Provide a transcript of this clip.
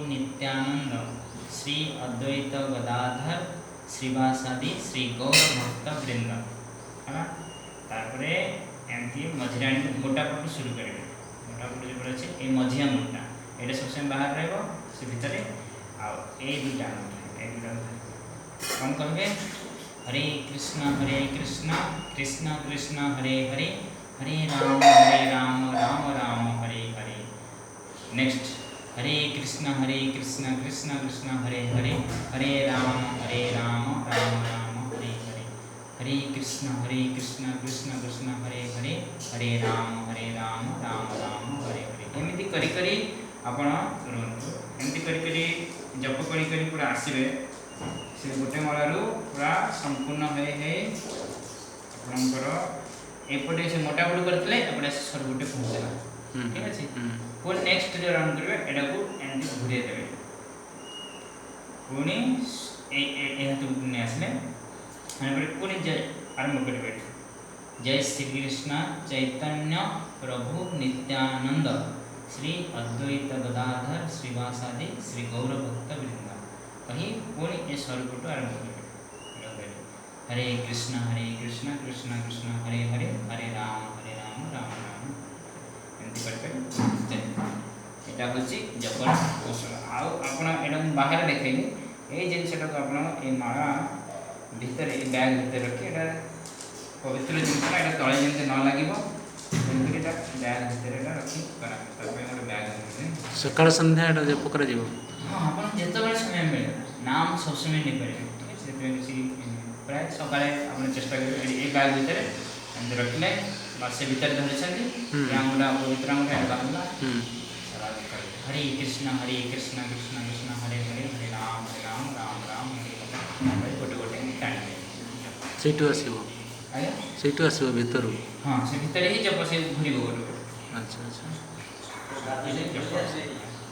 नित्यानंद श्री अद्वैत गदाधर श्रीवासादि श्री गौर भक्त वृंद है तारपरे एमती मझिरा मोटा पटू शुरू करेंगे मोटा पटू जो अच्छे ये मझिया मोटा ये सबसे बाहर रहा से भितर आउ ये दुटा कौन कहे हरे कृष्ण कृष्ण कृष्ण हरे हरे हरे राम राम राम हरे हरे। नेक्स्ट हरे कृष्ण कृष्ण कृष्ण हरे हरे हरे राम राम राम हरे हरे हरे कृष्ण कृष्ण कृष्ण हरे हरे हरे राम राम राम हरे हरे एमती करी करी आपण रुहतु एमती करी करी जप करी करी पूरा आसबे से गोटे मलारू पूरा संपूर्ण है आपणकर एपटे से मोटा मोटी करते एपटे सर गोटे पहुँचला ठीक अच्छे पुणी नेक्स्ट जो राउंड करेंगे एटा को एमती घूरे देवे पुणी नहीं आसले पुणी आरंभ करेंगे जय श्री कृष्ण चैतन्य प्रभु नित्यानंद श्री अद्वैत गदाधर श्रीवासादि श्री गौर भक्त वृंद कहीं पुणी ये स्वरूप आरंभ करेंगे हरे कृष्ण कृष्ण कृष्ण हरे हरे हरे राम राम राम एमती करते यहाँ हूँ जपन कौशल आउ बाहर देखेंगे ये जिनटा को आप माला भितर ये बैग भितर रखी एटा पवित्र जिनसा यहाँ तले जमी न लगे बैग भितर रखी गोटे बैग सकाल संध्या जप कर हाँ आप जिते समय मिले नाम सब समय नहीं पारे ठीक है किसी प्राय सका आप चेष्टा करेंगे ये बैग भितर एमती रखिले से भितर धरी आंगुला पवित्र आंगुला बाहर हरे कृष्ण कृष्ण कृष्ण हरे हरे हरे राम राम राम हरे गोटे गोटे टाणी से आसो भितर हाँ से भितर ही जब से घूर गोटे अच्छा अच्छा।